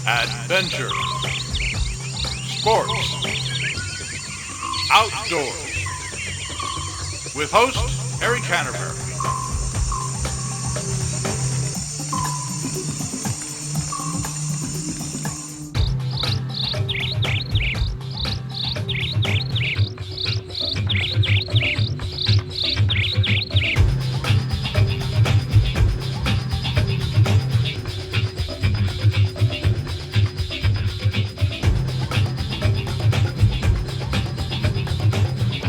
adventure, sports, outdoors, with host Harry Canterbury.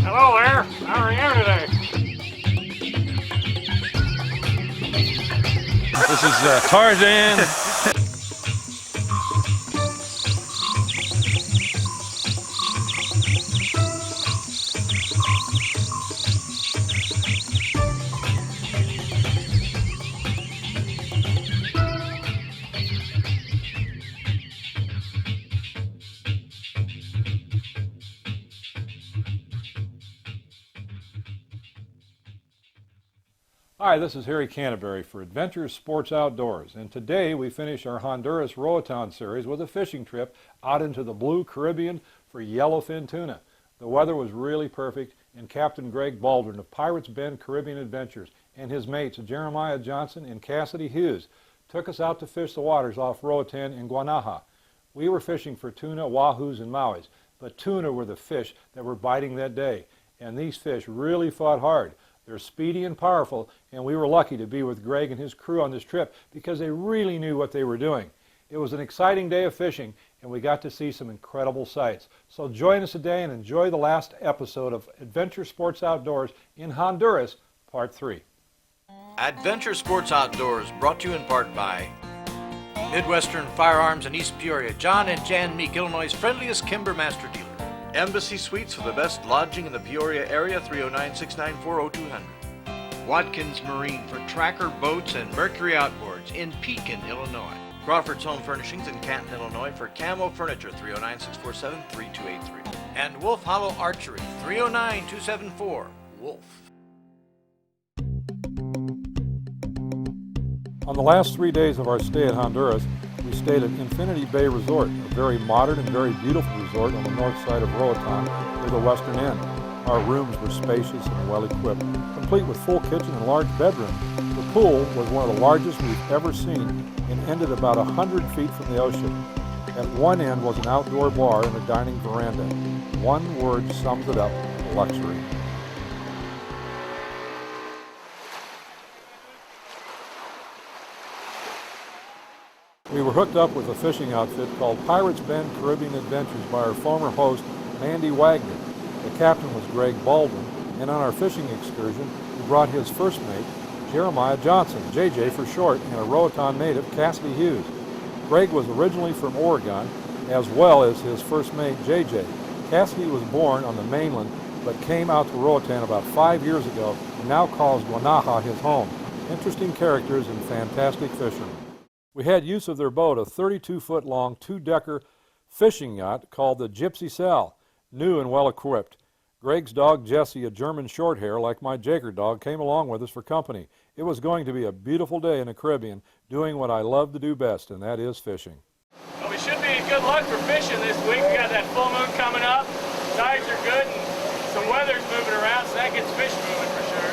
Hello there. How are you today? This is Tarzan. Hi, this is Harry Canterbury for Adventures Sports Outdoors, and today we finish our Honduras Roatan series with a fishing trip out into the blue Caribbean for Yellow Fin Tuna. The weather was really perfect, and Captain Greg Baldwin of Pirates Bend Caribbean Adventures and his mates Jeremiah Johnson and Cassidy Hughes took us out to fish the waters off Roatan in Guanaja. We were fishing for tuna, wahoos, and mauis, but tuna were the fish that were biting that day, and these fish really fought hard. They're speedy and powerful, and we were lucky to be with Greg and his crew on this trip because they really knew what they were doing. It was an exciting day of fishing, and we got to see some incredible sights. So join us today and enjoy the last episode of Adventure Sports Outdoors in Honduras, Part 3. Adventure Sports Outdoors, brought to you in part by Midwestern Firearms in East Peoria, John and Jan Meek, Illinois' friendliest Kimber Master dealer. Embassy Suites for the best lodging in the Peoria area, 309-694-0200. Watkins Marine for tracker boats and Mercury outboards in Pekin, Illinois. Crawford's Home Furnishings in Canton, Illinois for camo furniture, 309-647-3283. And Wolf Hollow Archery, 309-274-WOLF. On the last 3 days of our stay at Honduras, we stayed at Infinity Bay Resort, a very modern and very beautiful resort on the north side of Roatan near the western end. Our rooms were spacious and well equipped, complete with full kitchen and large bedroom. The pool was one of the largest we've ever seen and ended about 100 feet from the ocean. At one end was an outdoor bar and a dining veranda. One word sums it up: luxury. We were hooked up with a fishing outfit called Pirates Bend Caribbean Adventures by our former host, Mandy Wagner. The captain was Greg Baldwin, and on our fishing excursion, he brought his first mate, Jeremiah Johnson, JJ for short, and a Roatan native, Cassidy Hughes. Greg was originally from Oregon, as well as his first mate, JJ. Cassidy was born on the mainland, but came out to Roatan about 5 years ago and now calls Guanaja his home. Interesting characters and fantastic fishermen. We had use of their boat, a 32-foot-long, two-decker fishing yacht called the Gypsy Sal, new and well-equipped. Greg's dog, Jesse, a German Shorthair, like my Jaker dog, came along with us for company. It was going to be a beautiful day in the Caribbean, doing what I love to do best, and that is fishing. Well, we should be in good luck for fishing this week. We got that full moon coming up. Tides are good, and some weather's moving around, so that gets fish moving for sure.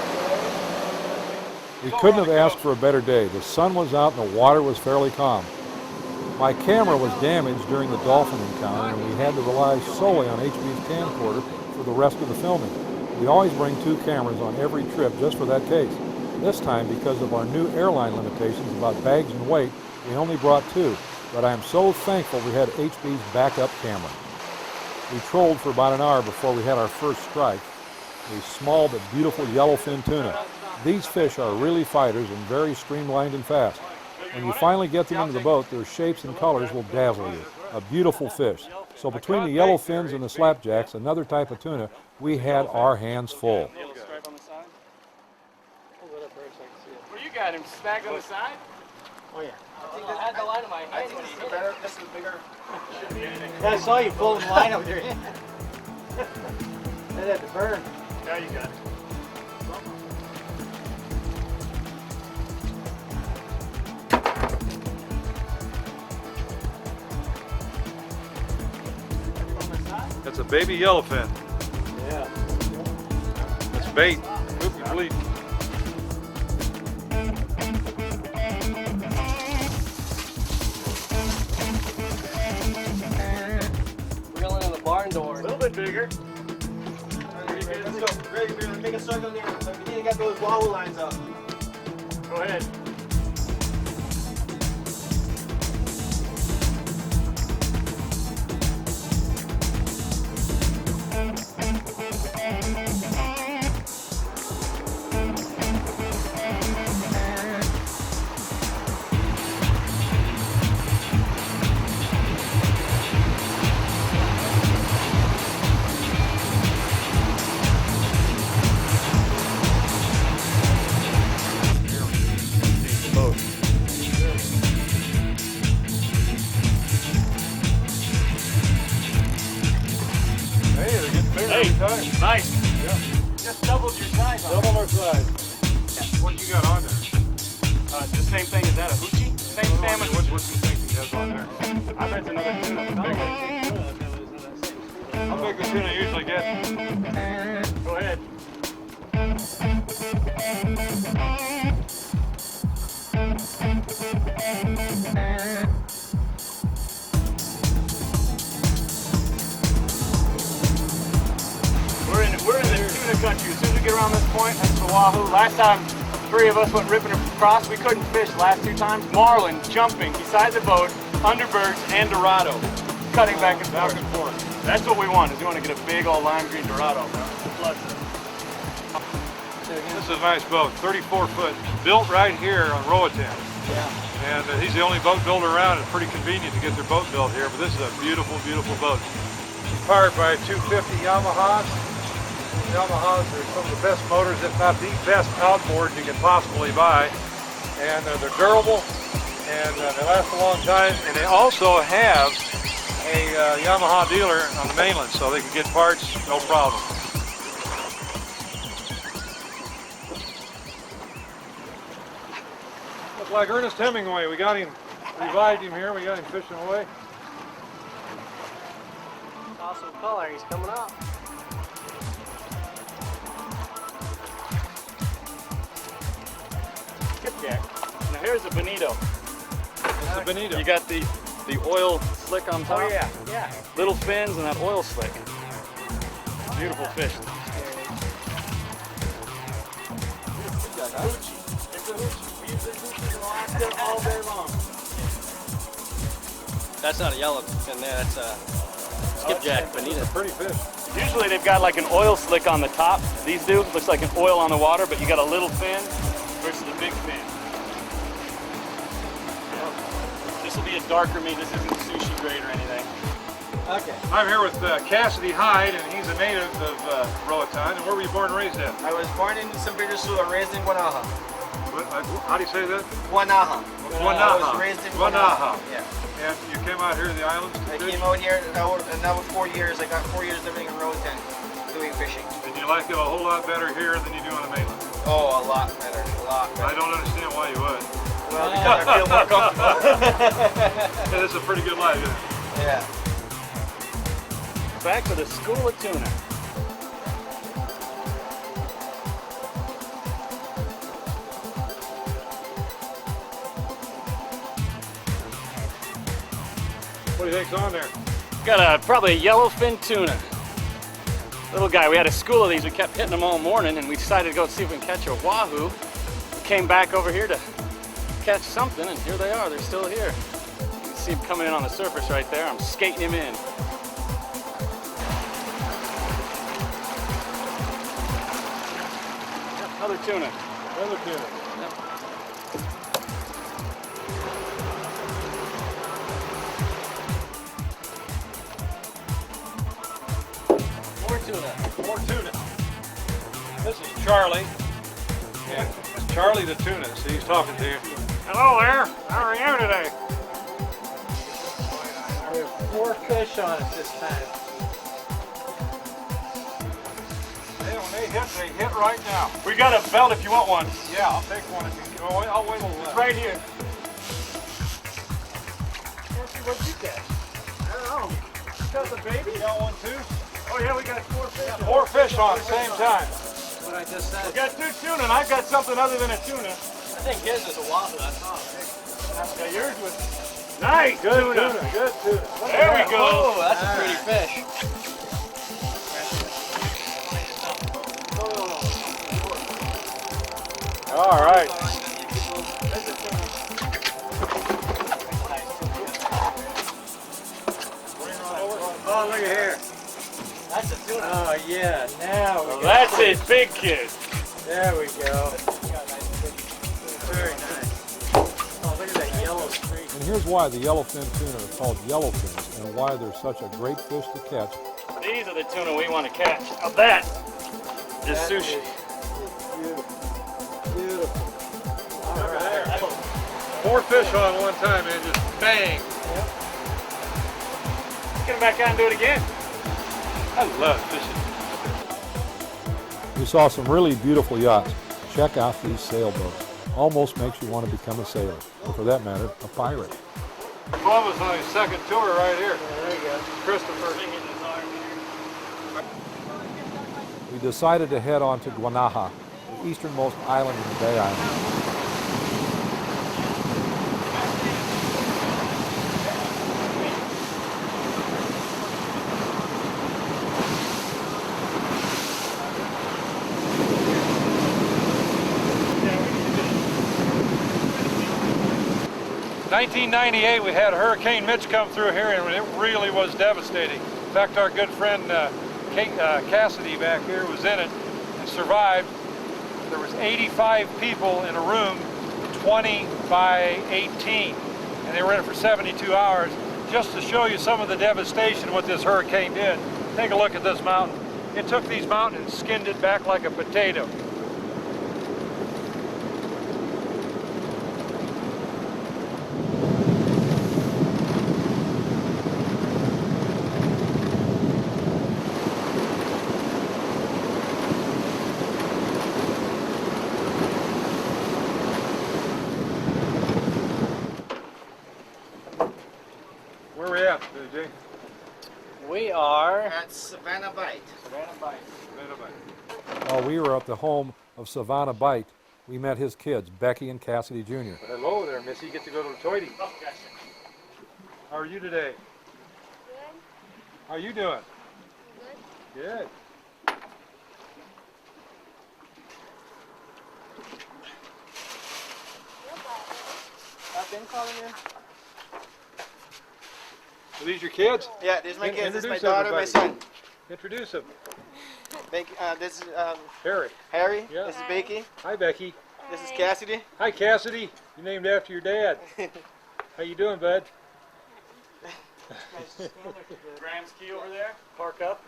We couldn't have asked for a better day. The sun was out and the water was fairly calm. My camera was damaged during the dolphin encounter, and we had to rely solely on HB's camcorder for the rest of the filming. We always bring 2 cameras on every trip just for that case. This time, because of our new airline limitations about bags and weight, we only brought 2, but I am so thankful we had HB's backup camera. We trolled for about an hour before we had our first strike, a small but beautiful yellowfin tuna. These fish are really fighters and very streamlined and fast. When you finally get them into the boat, their shapes and colors will dazzle you. A beautiful fish. So between the yellow fins and the slapjacks, another type of tuna, we had our hands full. Well, you got him snagged on the side? Oh yeah. I had the line in my hand. This is bigger. Yeah, I saw you pulling the line over your hand. That had to burn. Now you got it. That's a baby yellowfin. Yeah. It's bait. Oop, you bleed. Reeling in the barn door. A little bit bigger. Let's go. Greg, make a circle here. So we need to get those Wahoo lines up. Go ahead. Hey, nice. Yeah. Just doubled your size on Double our size. What you got on there? the same thing as that, a hoochie? Same salmon. What do you think he has on there? I bet it's another tuna. How big the tuna usually get? Go ahead. We're in the tuna country. As soon as we get around this point, that's the Wahoo. Last time, 3 of us went ripping across. We couldn't fish the last 2 times. Marlin jumping beside the boat, underbirds and Dorado, cutting back and forth. That's what we want. Is we want to get a big old lime green Dorado. This is a nice boat, 34 foot, built right here on Roatan. Yeah. And he's the only boat builder around. It's pretty convenient to get their boat built here, but this is a beautiful, beautiful boat. Powered by 250 Yamahas. Yamahas are some of the best motors, if not the best outboards you can possibly buy. And they're durable, and they last a long time. And they also have a Yamaha dealer on the mainland, so they can get parts, no problem. Look like Ernest Hemingway. We got him, revived him here. We got him fishing away. Awesome color. He's coming up. Skipjack. Now here's a bonito. It's a bonito. You got the oil slick on top. Oh yeah. Yeah. Little fins and that oil slick. Beautiful fish. All day long. That's not a yellowfin there. That's a skipjack bonito. Pretty fish. Usually they've got like an oil slick on the top. These do. Looks like an oil on the water, but you got a little fin versus a big fin. This will be a darker meat. This isn't sushi grade or anything. Okay. I'm here with Cassidy Hyde, and he's a native of Roatan. And where were you born and raised at? I was born in San Pedro Sula, raised in Guanaja. How do you say that? Guanaja. Guanaja. I was raised in Guanaja. Guanaja. Yeah. And you came out here to the islands to I fish? came out here, and that was 4 years. I got 4 years living in Roatan, doing fishing. And you like it a whole lot better here than you do on the mainland? Oh, a lot better, a lot better. I don't understand why you would. Well, because I feel more comfortable. Yeah, it's a pretty good life, isn't it? Yeah. Back to the school of tuna. What do you think's on there? Got probably a yellow fin tuna. Little guy. We had a school of these. We kept hitting them all morning, and we decided to go see if we can catch a wahoo. We came back over here to catch something, and here they are. They're still here. You can see him coming in on the surface right there. I'm skating him in. Another tuna. Another tuna. More tuna. More tuna. This is Charlie. Yeah, it's Charlie the tuna. See, he's talking to you. Hello there. How are you today? We have 4 fish on us this time. Hey, when they hit right now. We got a belt if you want one. Yeah, I'll take one if you can. I'll wait a little while. Right here. What'd you catch? I don't know. got the baby? Got one too? Oh yeah, we got 4 fish. 4 fish on at the same time. What I just said. We got 2 tuna, and I've got something other than a tuna. I think his is a wahoo. I saw it. Yeah, yours was nice. Good tuna. Good tuna. There we go. Oh, that's a pretty fish. All right. Oh, look at here. That's a tuna. Oh, yeah. Now we That's his big kid. There we go. Very nice. Oh, look at that yellow streak. And here's why the yellowfin tuna are called yellowfins and why they're such a great fish to catch. These are the tuna we want to catch. Now that is sushi. Beautiful. All right. 4 fish on one time, and just bang. Get him back out and do it again. I love fishing. We saw some really beautiful yachts. Check out these sailboats. Almost makes you want to become a sailor, or for that matter, a pirate. Columbus on his second tour right here. There you go. Christopher. We decided to head on to Guanaja, the easternmost island in the Bay Islands. 1998, we had Hurricane Mitch come through here, and it really was devastating. In fact, our good friend Cassidy back here was in it and survived. There was 85 people in a room, 20 by 18, and they were in it for 72 hours. Just to show you some of the devastation what this hurricane did, take a look at this mountain. It took these mountains and skinned it back like a potato. Where are we at, Jay? We are At Savannah Bight. While we were at the home of Savannah Bight, we met his kids, Becky and Cassidy Jr. Hello there, Missy. You get to go to the toilet. How are you today? Good. How are you doing? Good. Good. I've been calling you. Are these your kids? Yeah, this is my kids. This is my Introduce daughter, my everybody. son. Introduce them. This is Harry. Harry. Yeah. This is Becky. Hi, Becky. This is Cassidy. Hi, Cassidy. You're named after your dad. How you doing, bud? Graham's Key over there. Park up.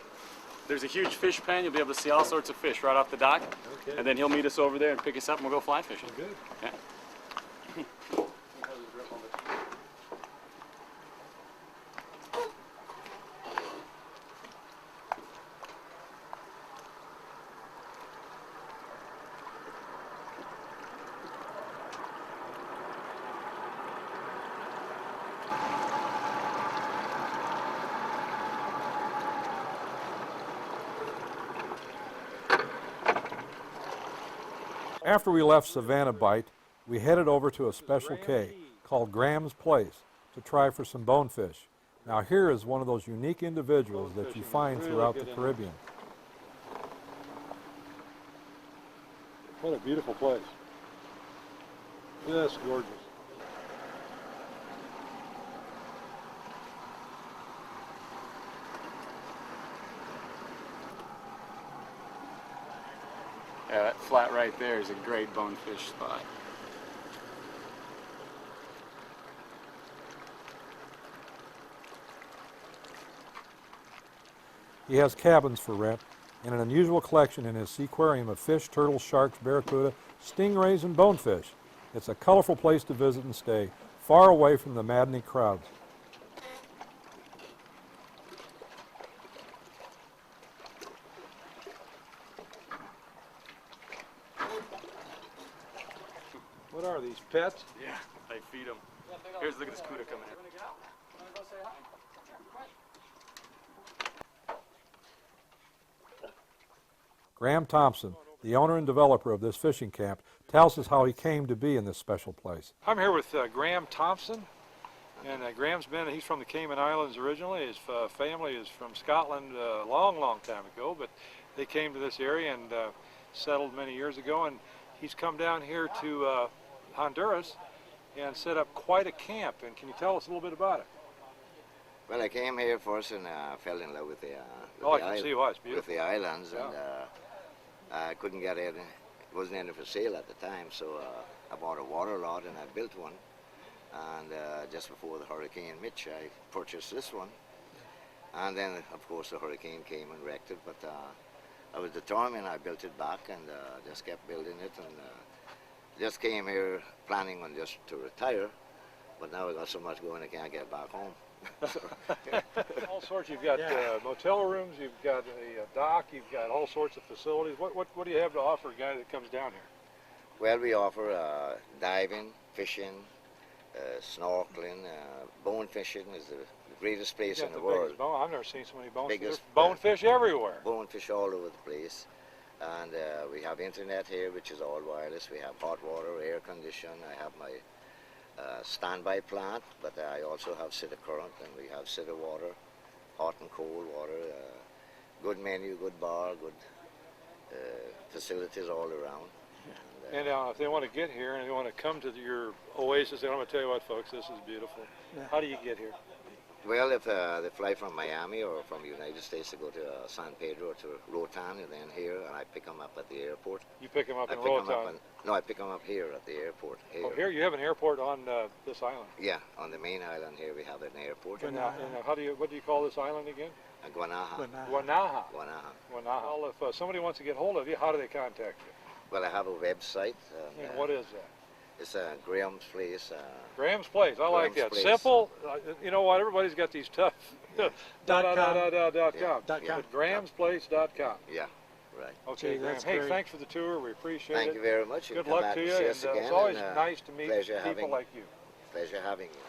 There's a huge fish pen. You'll be able to see all sorts of fish right off the dock. Okay. And then he'll meet us over there and pick us up and we'll go fly fishing. Good. Yeah. After we left Savannah Bight, we headed over to a special cay called Graham's Place to try for some bonefish. Now here is one of those unique individuals that you find throughout the Caribbean. What a beautiful place. Just gorgeous. Yeah, that flat right there is a great bonefish spot. He has cabins for rent and an unusual collection in his seaquarium of fish, turtles, sharks, barracuda, stingrays, and bonefish. It's a colorful place to visit and stay, far away from the maddening crowds. What are these, pets? Yeah, they feed them. Here's, look at this cuda coming in. Graham Thompson, the owner and developer of this fishing camp, tells us how he came to be in this special place. I'm here with Graham Thompson, and he's from the Cayman Islands originally. His family is from Scotland a long, long time ago, but they came to this area and settled many years ago, and he's come down here to Honduras and set up quite a camp. And can you tell us a little bit about it? Well, I came here first and fell in love with the with the islands, Yeah. and I couldn't get it. It wasn't any for sale at the time, so I bought a water lot and I built one. And just before the Hurricane Mitch, I purchased this one. And then, of course, the hurricane came and wrecked it, but I was determined. I built it back and just kept building it, and just came here planning on just to retire, but now I got so much going I can't get back home. All sorts. You've got motel rooms, you've got a dock, you've got all sorts of facilities. What do you have to offer a guy that comes down here? Well, we offer diving, fishing, snorkeling. Bone fishing is the greatest place in the world. I've never seen so many bones. There's Biggest, bonefish everywhere. Bonefish all over the place. And we have internet here, which is all wireless. We have hot water, air condition. I have my standby plant, but I also have city current, and we have city water, hot and cold water, good menu, good bar, good facilities all around. And if they want to get here and they want to come to your oasis, I'm going to tell you what, folks, this is beautiful. How do you get here? Well, if they fly from Miami or from the United States to go to San Pedro or to Roatan, and then here, and I pick them up at the airport. You pick them up in pick 'em Roatan? up no, I pick them up here at the airport. Here. Oh, here you have an airport on this island. Yeah, on the main island here we have an airport. And what do you call this island again? Guanaja. Guanaja. Guanaja. Well, if somebody wants to get hold of you, how do they contact you? Well, I have a website. And what is that? It's Graham's Place. Graham's Place. I like that. Graham's Place. Simple. You know what? Everybody's got these tough. Yeah. .com. Yeah. GrahamsPlace.com. Yeah, right. Okay, Graham. Hey, thanks for the tour. We appreciate it. Thank you very much. You Good can come luck back to and you. see And us again, it's always and, nice to meet pleasure people having like you. Pleasure having you.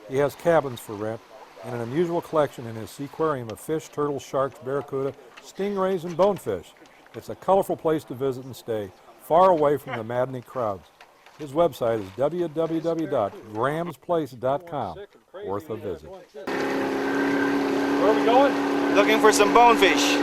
He has cabins for rent and an unusual collection in his seaquarium of fish, turtles, sharks, barracuda, stingrays, and bonefish. It's a colorful place to visit and stay, far away from the maddening crowds. His website is www.grahamsplace.com. Worth a visit. Where are we going? Looking for some bonefish.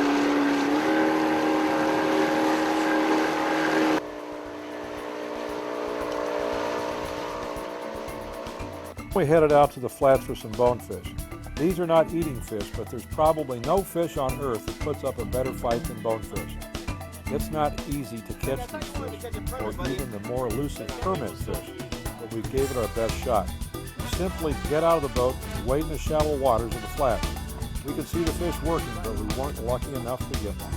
We headed out to the flats for some bonefish. These are not eating fish, but there's probably no fish on earth that puts up a better fight than bonefish. It's not easy to catch these fish, or even the more elusive hermit fish, but we gave it our best shot. We simply get out of the boat and wade in the shallow waters of the flats. We could see the fish working, but we weren't lucky enough to get them.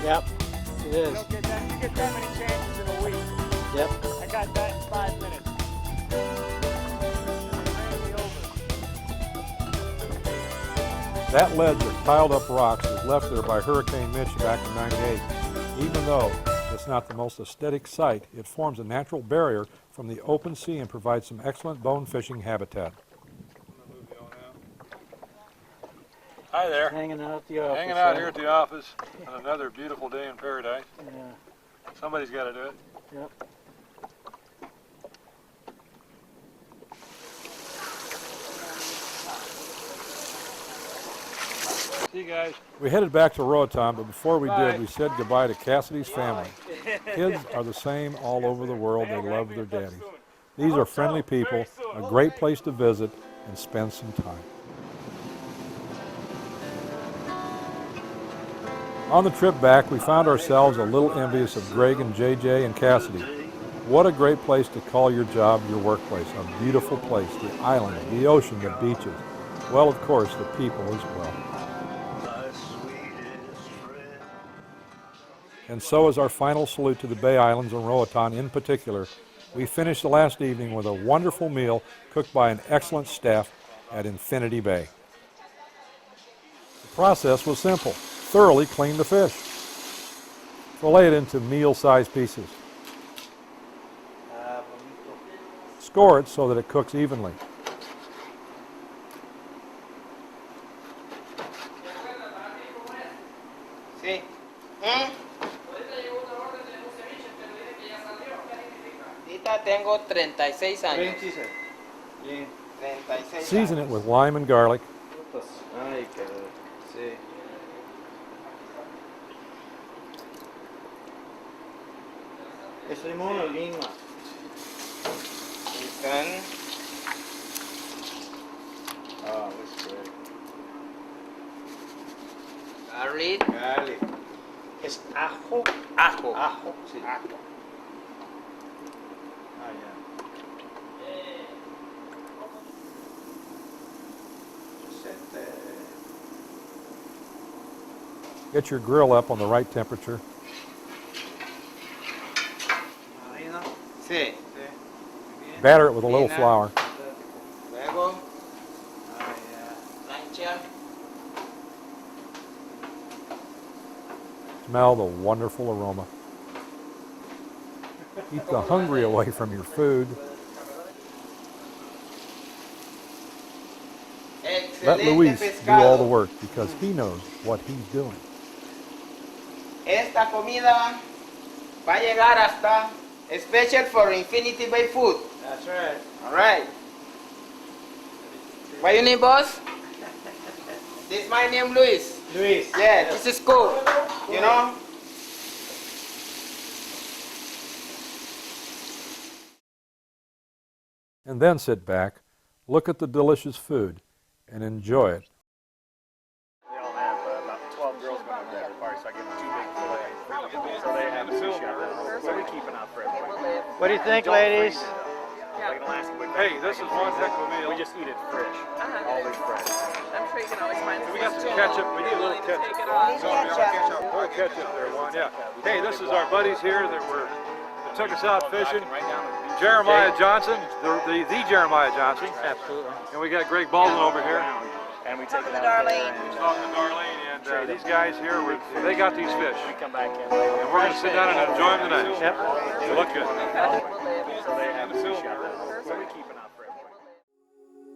Yep, it is. You get that many chances in a week. Yep. I got that in 5 minutes. That ledge of piled up rocks was left there by Hurricane Mitch back in '98. Even though it's not the most aesthetic site, it forms a natural barrier from the open sea and provides some excellent bone fishing habitat. Hi there. Hanging out at the office. Hanging out here at the office on another beautiful day in paradise. Yeah. Somebody's got to do it. Yep. See you guys. We headed back to Roatan, but before we Bye. did, we said goodbye to Cassidy's family. Kids are the same all over the world. They love their daddies. These are friendly people, a great place to visit and spend some time. On the trip back, we found ourselves a little envious of Greg and JJ and Cassidy. What a great place to call your job your workplace. A beautiful place, the island, the ocean, the beaches. Well, of course, the people as well. And so is our final salute to the Bay Islands and Roatan in particular. We finished the last evening with a wonderful meal cooked by an excellent staff at Infinity Bay. The process was simple. Thoroughly clean the fish. Fillet it into meal-sized pieces. Score it so that it cooks evenly. Sí. Ahorita tengo 36 años. 26. Bien. 36 Season años. it with lime and garlic. Ay, qué sí. ¿Es limón o lima? Then Oh, that's great. garlic. Garlic. ¿Es ajo? Ajo. Ajo, sí. Ajo. Ah, ya. Get your grill up on the right temperature. Marina. Sí. Batter it with a little Harina. flour. Luego Ah, ya. plancha. Smell the wonderful aroma. Keep the hungry away from your food. Let Excelente Luis do pescado. all the work because he knows what he's doing. Esta comida va a llegar hasta special for Infinity Bay food. That's right. All right. What you need, boss? This my name, Luis. Luis. Yeah, this is cool. You know? And then sit back, look at the delicious food, and enjoy it. We all have about 12 girls going to the party, so I give them 2 big fillets. So they have a fish out there. So we keep it out for everybody. What do you think, ladies? Like an Alaskan whip. Hey, this is one heck of a meal. We just eat it fresh. Always fresh. I'm sure you can always find We got some ketchup. We need a little ketchup. Take it off. A little ketchup there, Juan. Yeah. Hey, this is our buddies here that took us out fishing. Jeremiah Johnson, the Jeremiah Johnson. Absolutely. And we got Greg Baldwin over here. And we take it to out there Darlene. and Talking to Darlene, and these guys here, they got these fish. we come back in. And we're going to sit down and enjoy them tonight. Yep. They look good. So they have a fish out there. So we keep it out for everybody.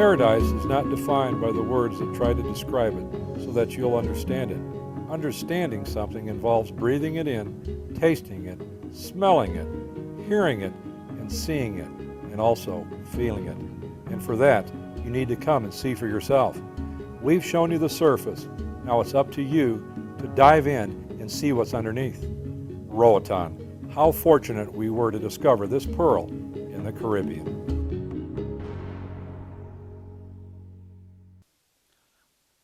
Paradise is not defined by the words that try to describe it so that you'll understand it. Understanding something involves breathing it in, tasting it, smelling it, hearing it, and seeing it, and also feeling it. And for that, you need to come and see for yourself. We've shown you the surface. Now it's up to you to dive in and see what's underneath. Roatan. How fortunate we were to discover this pearl in the Caribbean.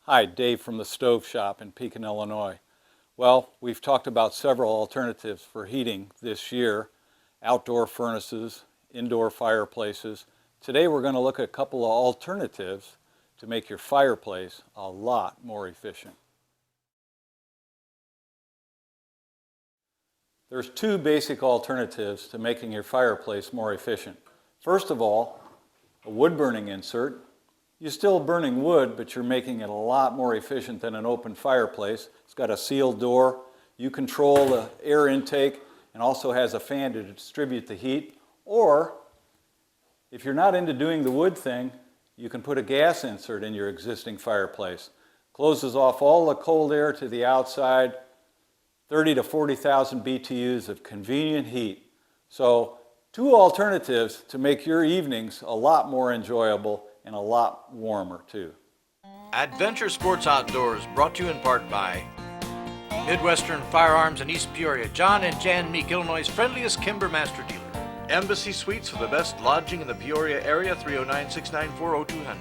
Hi, Dave from the Stove Shop in Pekin, Illinois. Well, we've talked about several alternatives for heating this year. Outdoor furnaces, indoor fireplaces. Today we're going to look at a couple of alternatives to make your fireplace a lot more efficient. There's two basic alternatives to making your fireplace more efficient. First of all, a wood burning insert. You're still burning wood, but you're making it a lot more efficient than an open fireplace. It's got a sealed door. You control the air intake and also has a fan to distribute the heat. Or, if you're not into doing the wood thing, you can put a gas insert in your existing fireplace. Closes off all the cold air to the outside, 30 to 40,000 BTUs of convenient heat. So, two alternatives to make your evenings a lot more enjoyable and a lot warmer too. Adventure Sports Outdoors, brought to you in part by Midwestern Firearms in East Peoria, John and Jan Meek, Illinois' friendliest Kimber Master dealer. Embassy Suites for the best lodging in the Peoria area, 309-694-0200.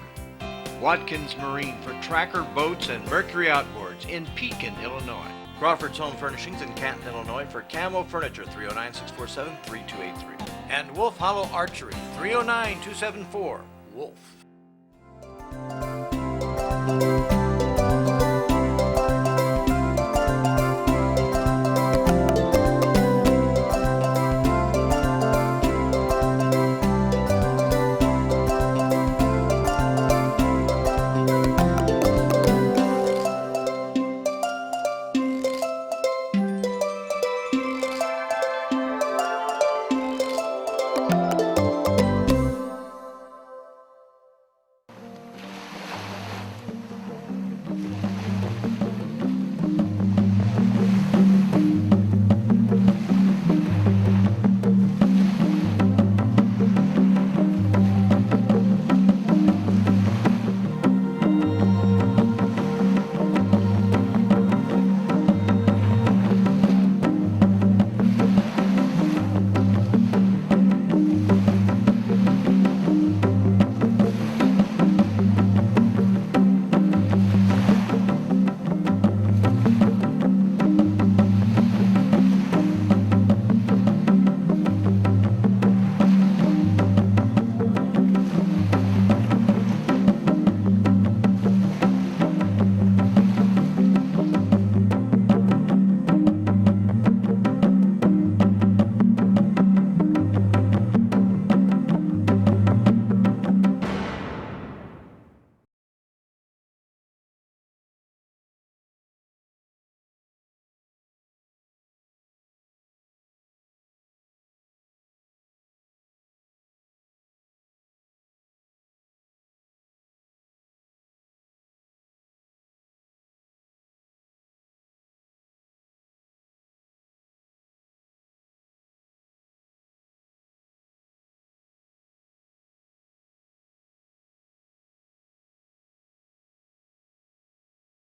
Watkins Marine for tracker boats and Mercury outboards in Pekin, Illinois. Crawford's Home Furnishings in Canton, Illinois for camo furniture, 309-647-3283. And Wolf Hollow Archery, 309-274-WOLF.